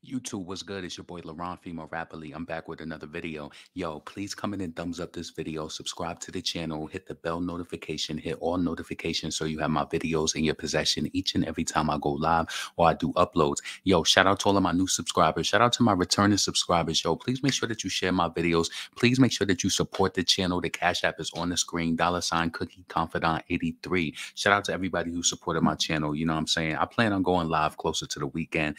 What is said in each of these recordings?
YouTube, what's good? It's your boy LaRon Femo Rapidly. I'm back with another video. Yo, please come in and thumbs up this video, subscribe to the channel, hit the bell notification, hit all notifications so you have my videos in your possession each and every time I go live or I do uploads. Yo, shout out to all of my new subscribers. Shout out to my returning subscribers. Yo, please make sure that you share my videos. Please make sure that you support the channel. The Cash App is on the screen, $ Cookie Confidant 83. Shout out to everybody who supported my channel. You know what I'm saying? I plan on going live closer to the weekend.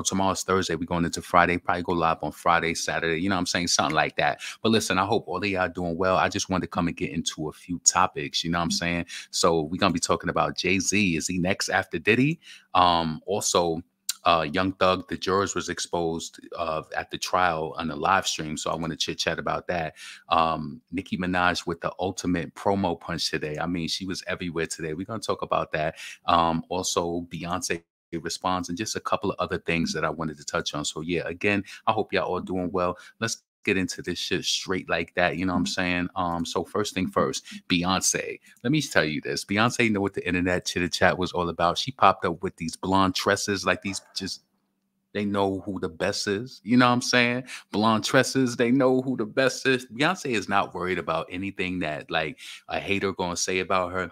Tomorrow's Thursday. We're going into Friday, probably go live on Friday, Saturday, you know what I'm saying? Something like that. But listen, I hope all of y'all doing well. I just wanted to come and get into a few topics, you know what I'm saying? So we're going to be talking about Jay-Z. Is he next after Diddy? Also, Young Thug, the jurors was exposed at the trial on the live stream. So I want to chit chat about that. Nicki Minaj with the ultimate promo punch today. I mean, she was everywhere today. We're going to talk about that. Also, Beyonce response and just a couple of other things that I wanted to touch on. So yeah, again, I hope y'all all doing well. Let's get into this shit straight like that. You know what I'm saying? So first thing first, Beyonce. Let me tell you this. Beyonce know what the internet chitter chat was all about. She popped up with these blonde tresses, like these just they know who the best is. You know what I'm saying? Blonde tresses, they know who the best is. Beyonce is not worried about anything that like a hater gonna say about her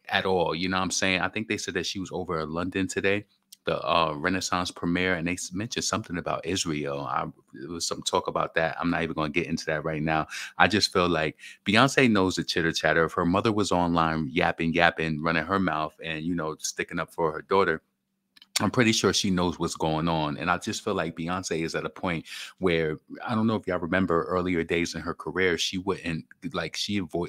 at all. You know what I'm saying? I think they said that she was over in London today, the Renaissance premiere, and they mentioned something about Israel. There was some talk about that. I'm not even going to get into that right now. I just feel like Beyonce knows the chitter chatter. If her mother was online yapping, running her mouth, and sticking up for her daughter, I'm pretty sure she knows what's going on. And I just feel like Beyonce is at a point where I don't know if y'all remember earlier days in her career, she wouldn't like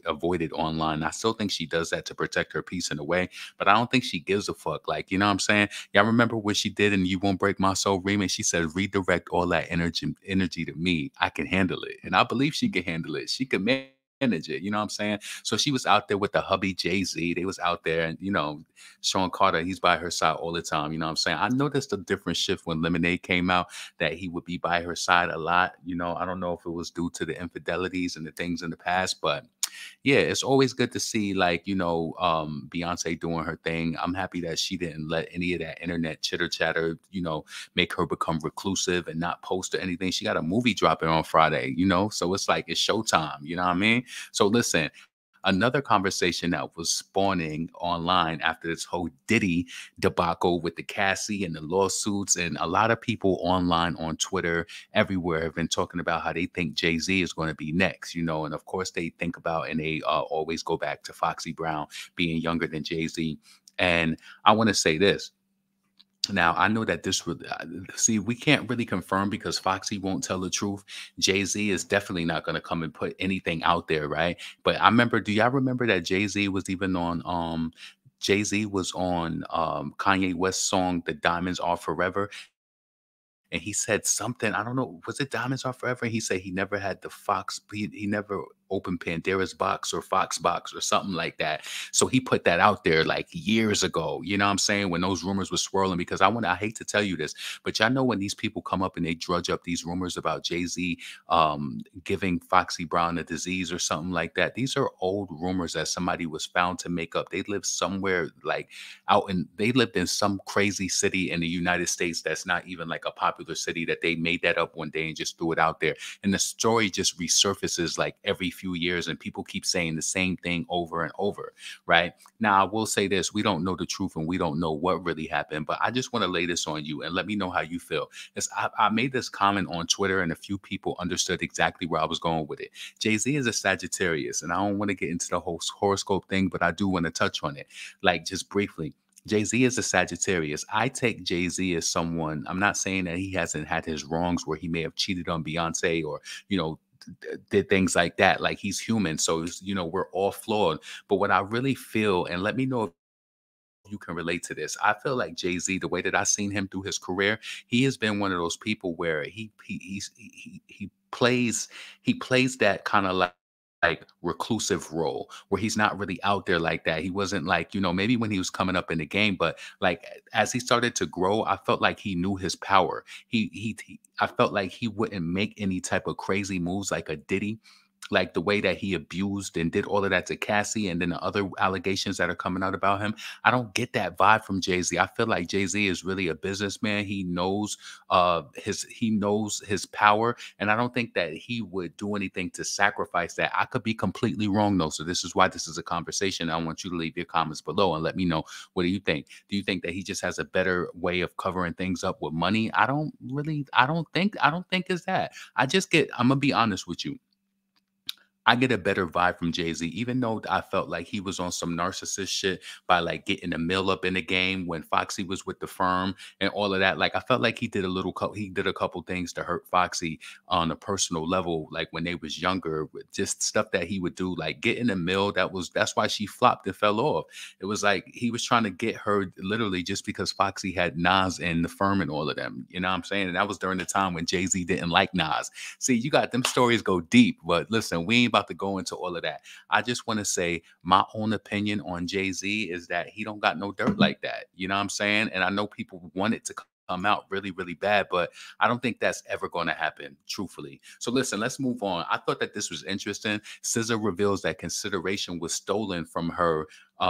avoided online. I still think she does that to protect her peace in a way, but I don't think she gives a fuck. Like, you know what I'm saying? Y'all remember what she did in You Won't Break My Soul remix? She said, redirect all that energy to me. I can handle it. And I believe she can handle it. She can manage it. You know what I'm saying? So she was out there with the hubby Jay-Z. They was out there and, Sean Carter, he's by her side all the time. You know what I'm saying? I noticed a different shift when Lemonade came out, that he would be by her side a lot. I don't know if it was due to the infidelities and the things in the past, but yeah, it's always good to see Beyonce doing her thing. I'm happy that she didn't let any of that internet chitter chatter, make her become reclusive and not post or anything. She got a movie dropping on Friday, so it's like it's showtime. You know what I mean? So listen, another conversation that was spawning online after this whole Diddy debacle with the Cassie and the lawsuits, and a lot of people online on Twitter everywhere have been talking about how they think Jay-Z is going to be next, and of course they think about and they always go back to Foxy Brown being younger than Jay-Z. And I want to say this. Now, I know that this would see, we can't really confirm because Foxy won't tell the truth. Jay-Z is definitely not going to come and put anything out there, right? But I remember, do y'all remember that Jay-Z was even on Jay-Z was on Kanye West's song The Diamonds Are Forever, and he said something, I don't know, was it Diamonds Are Forever? He said he never had the Fox, he never opened Pandora's box or Fox box or something like that. So he put that out there like years ago, you know what I'm saying, when those rumors were swirling. Because I hate to tell you this, but y'all know when these people come up and they drudge up these rumors about Jay-Z giving Foxy Brown a disease or something like that, these are old rumors that somebody was found to make up. They lived somewhere like they lived in some crazy city in the United States that's not even like a popular city, that they made that up one day and just threw it out there. And the story just resurfaces like every few years, and people keep saying the same thing over and over, right? Now, I will say this, we don't know the truth and we don't know what really happened, but I just want to lay this on you and let me know how you feel. I made this comment on Twitter and a few people understood exactly where I was going with it. Jay-Z is a Sagittarius, and I don't want to get into the whole horoscope thing, but I do want to touch on it, like just briefly. Jay-Z is a Sagittarius. I take Jay-Z as someone, I'm not saying that he hasn't had his wrongs where he may have cheated on Beyonce or, did things like that. Like, he's human. So, we're all flawed. But what I really feel, and let me know if you can relate to this. I feel like Jay-Z, the way that I've seen him through his career, he has been one of those people where he plays that kind of like reclusive role where he's not really out there like that. He wasn't like, maybe when he was coming up in the game, but like as he started to grow, I felt like he knew his power. I felt like he wouldn't make any type of crazy moves like a Diddy. like the way that he abused and did all of that to Cassie, and then the other allegations that are coming out about him. I don't get that vibe from Jay-Z. I feel like Jay-Z is really a businessman. He knows his power, and I don't think that he would do anything to sacrifice that. I could be completely wrong though. So this is why this is a conversation. I want you to leave your comments below and let me know, what do you think? Do you think that he just has a better way of covering things up with money? I don't think it's that. I'm gonna be honest with you. I get a better vibe from Jay-Z, even though I felt like he was on some narcissist shit by like getting the mill up in the game when Foxy was with the firm and all of that. Like I felt like he did a couple things to hurt Foxy on a personal level, like when they was younger, with just stuff that he would do, like get in the mill. That's why she flopped and fell off. It was like he was trying to get her literally just because Foxy had Nas and the firm and all of them. You know what I'm saying? And that was during the time when Jay-Z didn't like Nas. See, you got them stories go deep, but listen, we ain't about to go into all of that. I just want to say my own opinion on Jay-Z is that he don't got no dirt like that. You know what I'm saying? And I know people want it to come out really, really bad, but I don't think that's ever going to happen, truthfully. So listen, let's move on. I thought that this was interesting. SZA reveals that Consideration was stolen from her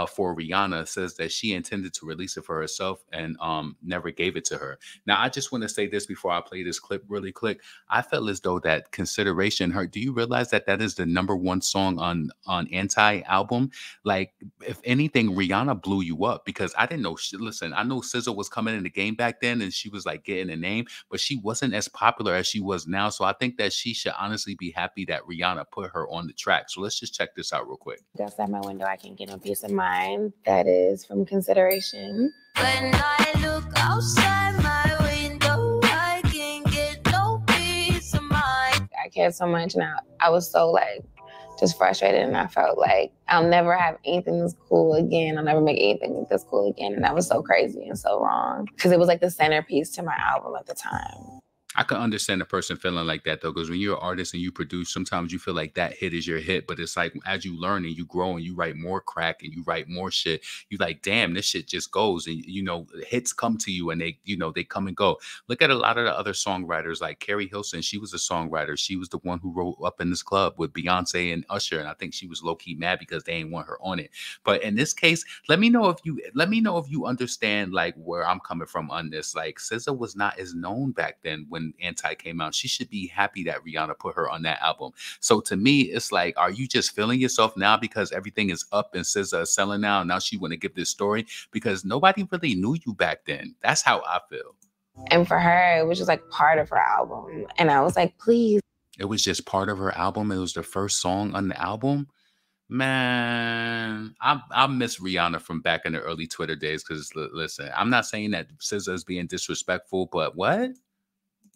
for Rihanna, says that she intended to release it for herself and never gave it to her. Now, I just want to say this before I play this clip really quick. I felt as though that Consideration, do you realize that that is the #1 song on Anti album? Like, if anything, Rihanna blew you up because I didn't know. Listen, I know SZA was coming in the game back then and she was like getting a name, but she wasn't as popular as she was now. So I think that she should honestly be happy that Rihanna put her on the track. So let's just check this out real quick. Outside my window, I can get a peace of mind. That is from Consideration. When I look outside my window, I can get no peace of mind. I cared so much now. I was so like just frustrated, and I felt like I'll never have anything that's cool again. I'll never make anything that's cool again. And that was so crazy and so wrong because it was like the centerpiece to my album at the time. I can understand a person feeling like that though, because when you're an artist and you produce, sometimes you feel like that hit is your hit. But it's like as you learn and you grow and you write more crack and you write more shit, you like, damn, this shit just goes. And you know, hits come to you and they come and go. Look at a lot of the other songwriters like Carrie Hilson. She was a songwriter. She was the one who wrote Up in This Club with Beyonce and Usher. And I think she was low key mad because they ain't want her on it. But in this case, let me know if you understand like where I'm coming from on this. Like SZA was not as known back then when Anti came out. She should be happy that Rihanna put her on that album. So to me, it's like, are you just feeling yourself now because everything is up and SZA is selling now? Now she want to give this story because nobody really knew you back then. That's how I feel. And for her, it was just like part of her album. And I was like, please. It was just part of her album. It was the first song on the album. Man, I miss Rihanna from back in the early Twitter days because listen, I'm not saying that SZA is being disrespectful, but what?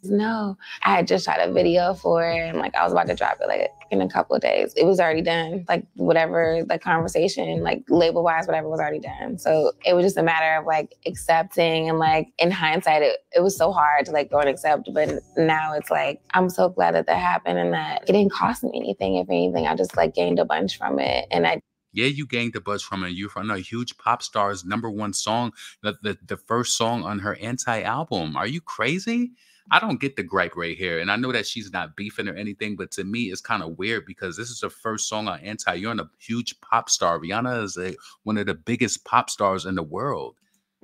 No, I had just shot a video for it and like I was about to drop it like in a couple of days. It was already done. Like whatever the conversation, like label wise, whatever was already done. So it was just a matter of like accepting, and like in hindsight, it was so hard to like go and accept. But now it's like, I'm so glad that happened and that it didn't cost me anything. If anything, I just like gained a bunch from it. And yeah, you gained a buzz from it. You're from a huge pop star's #1 song, the first song on her Anti album. Are you crazy? I don't get the gripe right here. And I know that she's not beefing or anything, but to me, it's kind of weird because this is her first song on Anti. You're on a huge pop star. Rihanna is one of the biggest pop stars in the world.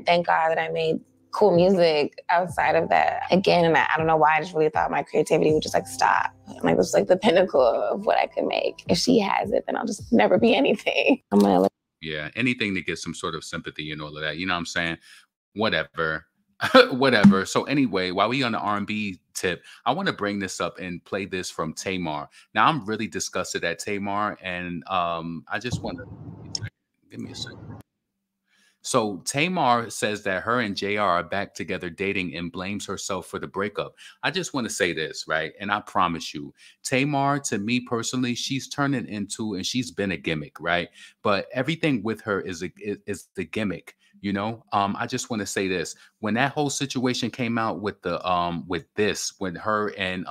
Thank God that I made cool music outside of that. Again, and I don't know why, I just really thought my creativity would just like stop. Like this was like the pinnacle of what I could make. If she has it, then I'll just never be anything. I'm gonna yeah, anything to get some sort of sympathy and all of that. You know what I'm saying? Whatever. Whatever. So anyway, while we on the R&B tip, I want to bring this up and play this from Tamar. Now I'm really disgusted at Tamar, and I just want to give me a second. So Tamar says that her and JR are back together dating and blames herself for the breakup. I just want to say this, right? And I promise you, Tamar, to me personally, she's turning into, and she's been a gimmick, right? But everything with her is the gimmick. You know, I just want to say this. When that whole situation came out with the when her and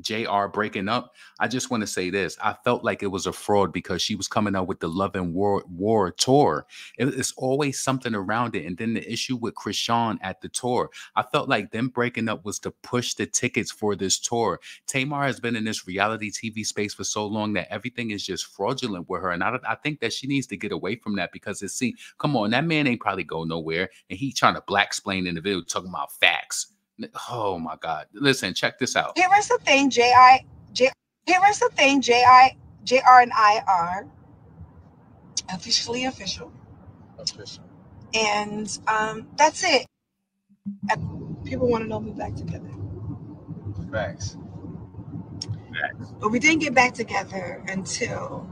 JR breaking up, I just want to say this. I felt like it was a fraud because she was coming out with the Love and War tour. It's always something around it. And then the issue with Krishan at the tour, I felt like them breaking up was to push the tickets for this tour. Tamar has been in this reality TV space for so long that everything is just fraudulent with her. And I think that she needs to get away from that because come on, that man ain't probably go nowhere. And he trying to black explain in the video talking about facts. Oh my God. Listen, check this out. Here's the thing, JR and I are officially official. And that's it. People want to know we're back together. Facts. But we didn't get back together until...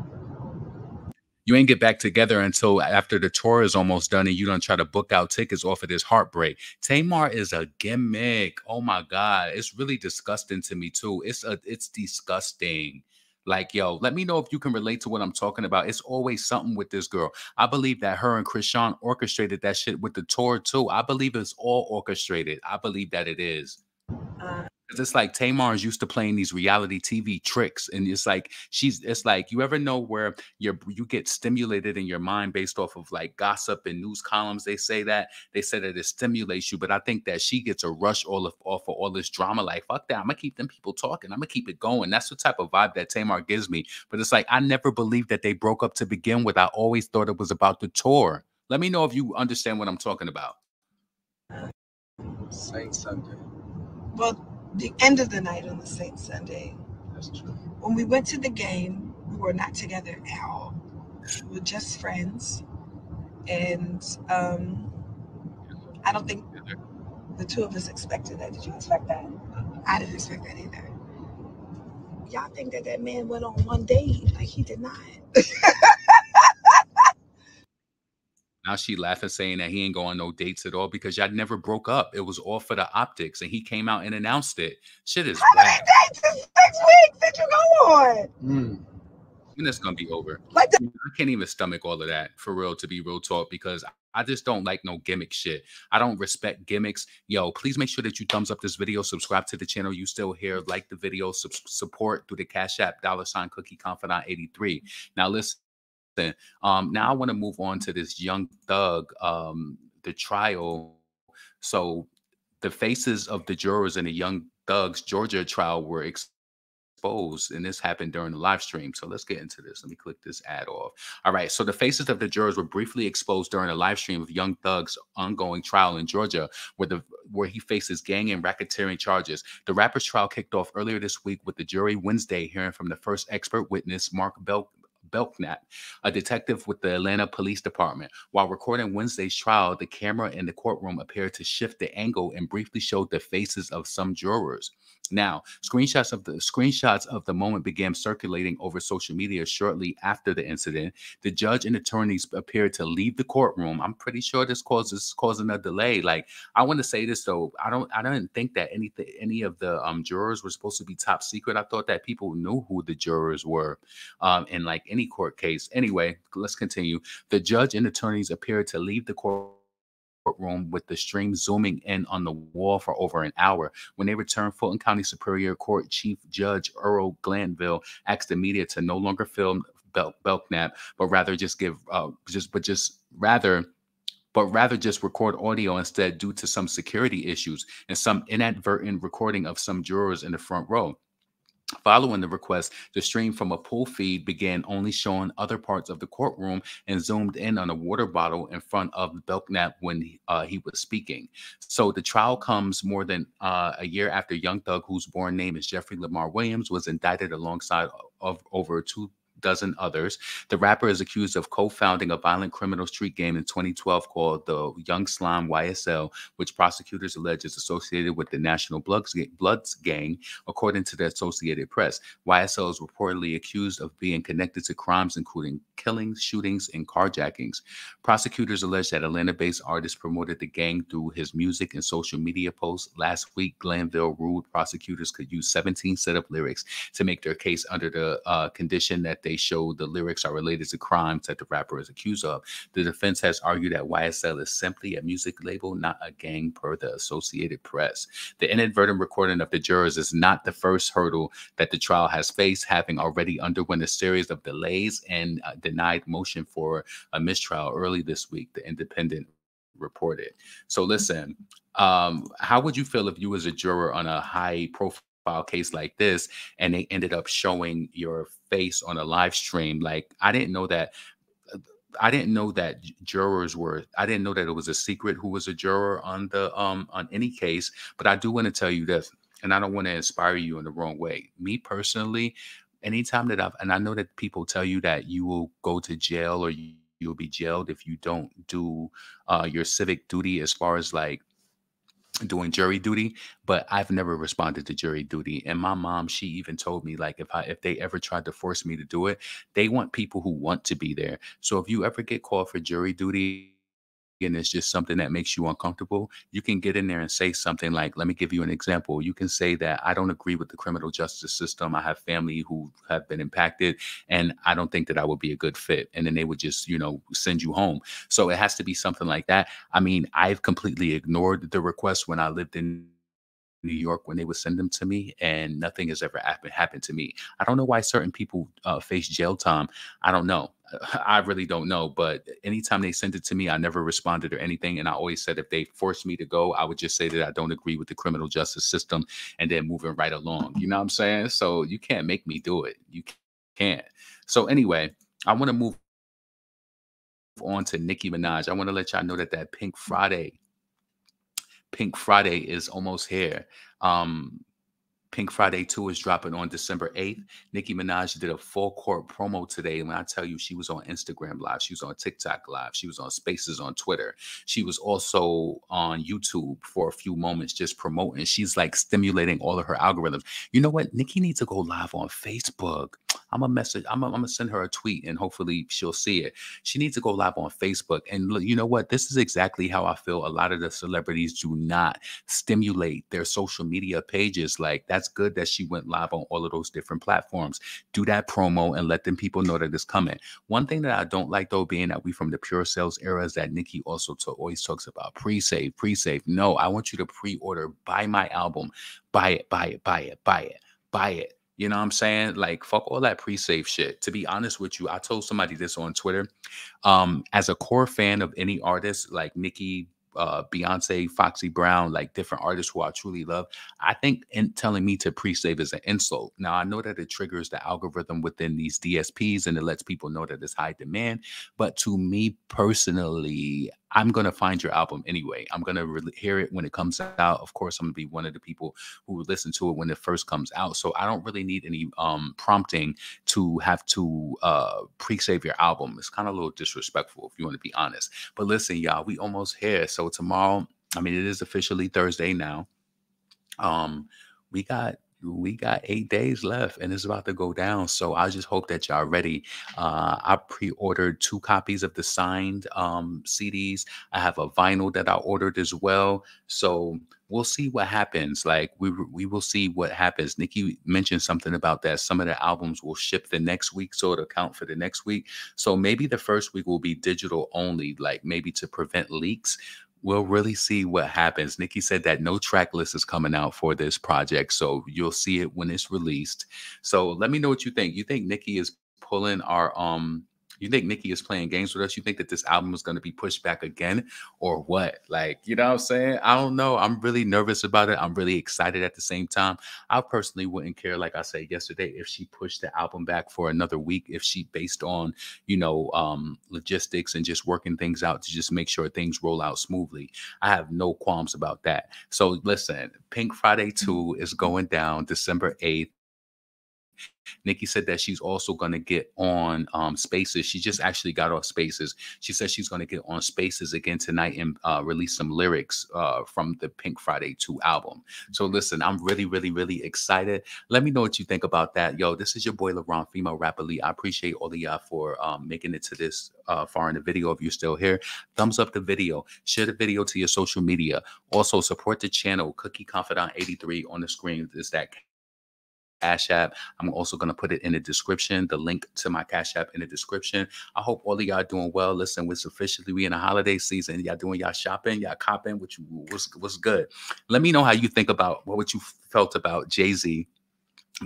You ain't get back together until after the tour is almost done and you don't try to book out tickets off of this heartbreak. Tamar is a gimmick. Oh my God. It's really disgusting to me too. It's disgusting. Like, yo, let me know if you can relate to what I'm talking about. It's always something with this girl. I believe that her and Krishan orchestrated that shit with the tour too. I believe it's all orchestrated. I believe that it is. It's like Tamar is used to playing these reality TV tricks, and it's like it's like, you ever know where you get stimulated in your mind based off of like gossip and news columns. They say that it stimulates you, but I think that she gets a rush off of all this drama. Like, fuck that, I'm gonna keep them people talking, I'm gonna keep it going. That's the type of vibe that Tamar gives me. But it's like, I never believed that they broke up to begin with. I always thought it was about the tour. Let me know if you understand what I'm talking about. Saint Sunday. Well, the end of the night on the Saint Sunday. That's true. When we went to the game, we were not together at all. We were just friends. And I don't think the two of us expected that. Did you expect that? I didn't expect that either. Y'all think that man went on one date? Like, he did not. Now she laughing, saying that he ain't going on no dates at all because y'all never broke up. It was all for the optics, and he came out and announced it. Shit is How many dates in 6 weeks did you go on? And it's gonna be over. Like I can't even stomach all of that, for real, to be real talk, because I just don't like no gimmick shit. I don't respect gimmicks. Yo, please make sure that you thumbs up this video, subscribe to the channel. You still here, like the video, support through the Cash App, $Cookie Confidant 83. Now listen. Now I want to move on to this Young Thug, the trial. So the faces of the jurors in the Young Thug's Georgia trial were exposed, and this happened during the live stream. So let's get into this. Let me click this ad off. All right. So the faces of the jurors were briefly exposed during a live stream of Young Thug's ongoing trial in Georgia, where he faces gang and racketeering charges. The rapper's trial kicked off earlier this week with the jury Wednesday hearing from the first expert witness, Mark Belknap, a detective with the Atlanta Police Department. While recording Wednesday's trial, the camera in the courtroom appeared to shift the angle and briefly showed the faces of some jurors. Now, screenshots of the moment began circulating over social media shortly after the incident. The judge and attorneys appeared to leave the courtroom. I'm pretty sure this causing a delay. Like, I want to say this though, I don't think that any of the jurors were supposed to be top secret. I thought that people knew who the jurors were in like any court case. Anyway, let's continue. The judge and attorneys appeared to leave the courtroom with the stream zooming in on the wall for over an hour. When they returned, Fulton County Superior Court Chief Judge Earl Glanville asked the media to no longer film Belknap, but rather just record audio instead, due to some security issues and some inadvertent recording of some jurors in the front row. Following the request, the stream from a pool feed began only showing other parts of the courtroom and zoomed in on a water bottle in front of Belknap when he was speaking. So the trial comes more than a year after Young Thug, whose born name is Jeffrey Lamar Williams, was indicted alongside of over 24 others. The rapper is accused of co-founding a violent criminal street game in 2012 called the Young Slime YSL, which prosecutors allege is associated with the National Bloods gang, according to the Associated Press. YSL is reportedly accused of being connected to crimes including killings, shootings, and carjackings. Prosecutors allege that Atlanta-based artist promoted the gang through his music and social media posts. Last week, Glanville ruled prosecutors could use 17 setup lyrics to make their case under the condition that they show the lyrics are related to crimes that the rapper is accused of. The defense has argued that YSL is simply a music label, not a gang, per the Associated Press. The inadvertent recording of the jurors is not the first hurdle that the trial has faced, having already underwent a series of delays and denied motion for a mistrial early this week, The Independent reported. So listen, how would you feel if you was a juror on a high profile case like this and they ended up showing your face on a live stream? Like, I didn't know that jurors were, I didn't know that it was a secret who was a juror on the on any case. But I do want to tell you this, and I don't want to inspire you in the wrong way. Me personally, anytime that and I know that people tell you that you will go to jail or you'll be jailed if you don't do your civic duty as far as like doing jury duty, but I've never responded to jury duty. And my mom, she even told me, like, if they ever tried to force me to do it, they want people who want to be there. So if you ever get called for jury duty and it's just something that makes you uncomfortable, you can get in there and say something like, let me give you an example. You can say that I don't agree with the criminal justice system. I have family who have been impacted and I don't think that I would be a good fit. And then they would just, you know, send you home. So it has to be something like that. I mean, I've completely ignored the request when I lived in New York when they would send them to me, and nothing has ever happened to me. I don't know why certain people face jail time. I don't know. I really don't know. But anytime they sent it to me, I never responded or anything. And I always said if they forced me to go, I would just say that I don't agree with the criminal justice system and then moving right along. You know what I'm saying? So you can't make me do it. You can't. So anyway, I want to move on to Nicki Minaj. I want to let y'all know that Pink Friday is almost here. Pink Friday 2 is dropping on December 8th. Nicki Minaj did a full court promo today. When I tell you, she was on Instagram Live. She was on TikTok Live. She was on Spaces on Twitter. She was also on YouTube for a few moments just promoting. She's like stimulating all of her algorithms. You know what? Nicki needs to go live on Facebook. I'm gonna send her a tweet and hopefully she'll see it. She needs to go live on Facebook. And look, you know what? This is exactly how I feel. A lot of the celebrities do not stimulate their social media pages. Like, that's good that she went live on all of those different platforms. Do that promo and let them people know that it's coming. One thing that I don't like, though, being that we from the pure sales era, is that Nicki also always talks about pre-save. No, I want you to pre-order, buy my album, buy it, buy it, buy it, buy it, buy it. You know what I'm saying? Like, fuck all that pre-save shit. To be honest with you, I told somebody this on Twitter. As a core fan of any artist like Nicki, Beyonce, Foxy Brown, like different artists who I truly love, I think telling me to pre-save is an insult. Now, I know that it triggers the algorithm within these DSPs and it lets people know that it's high demand. But to me personally, I'm going to find your album anyway. I'm going to hear it when it comes out. Of course, I'm going to be one of the people who listen to it when it first comes out. So I don't really need any prompting to have to pre-save your album. It's kind of a little disrespectful, if you want to be honest. But listen, y'all, we almost here. So tomorrow, I mean, it is officially Thursday now. We got 8 days left and it's about to go down. So I just hope that y'all ready. I pre-ordered 2 copies of the signed CDs. I have a vinyl that I ordered as well. So we'll see what happens. Like, we will see what happens. Nicki mentioned something about that. Some of the albums will ship the next week, so it'll count for the next week. So maybe the first week will be digital only, like maybe to prevent leaks. We'll really see what happens. Nicki said that no track list is coming out for this project, so you'll see it when it's released. So let me know what you think. You think Nicki is pulling our you think Nicki is playing games with us? You think that this album is going to be pushed back again or what? Like, you know what I'm saying? I don't know. I'm really nervous about it. I'm really excited at the same time. I personally wouldn't care, like I said yesterday, if she pushed the album back for another week, if she based on, you know, logistics and just working things out to just make sure things roll out smoothly. I have no qualms about that. So listen, Pink Friday 2 is going down December 8th. Nicki said that she's also going to get on Spaces. She just actually got off Spaces. She said she's going to get on Spaces again tonight and release some lyrics from the Pink Friday 2 album. So listen, I'm really, really, really excited. Let me know what you think about that. Yo, this is your boy, LeBron, female rapper Lee. I appreciate all of y'all for making it to this far in the video. If you're still here, thumbs up the video. Share the video to your social media. Also, support the channel, Cookie Confidant 83 on the screen. Is that Cash App. I'm also going to put it in the description, the link to my Cash App in the description. I hope all of y'all doing well. Listen, we in the holiday season. Y'all doing y'all shopping, y'all copping, what's good. Let me know how you think about what you felt about Jay-Z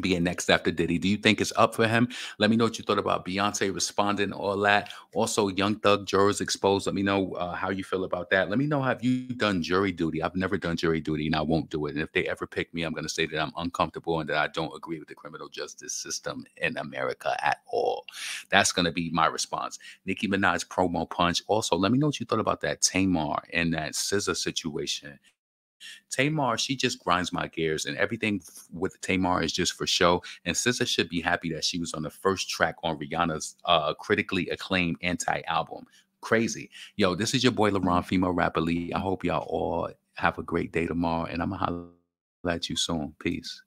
being next after Diddy. Do you think it's up for him? Let me know what you thought about Beyonce responding, all that. Also, Young Thug, Jurors exposed. Let me know how you feel about that. Let me know, have you done jury duty? I've never done jury duty and I won't do it. And if they ever pick me, I'm going to say that I'm uncomfortable and that I don't agree with the criminal justice system in America at all. That's going to be my response. Nicki Minaj promo punch. Also, let me know what you thought about that Tamar and that SZA situation. Tamar, she just grinds my gears, and everything with Tamar is just for show. And SZA should be happy that she was on the first track on Rihanna's critically acclaimed anti-album. Crazy. Yo, this is your boy LaRon, female rapper Lee. I hope y'all all have a great day tomorrow, and I'm gonna holler at you soon. Peace.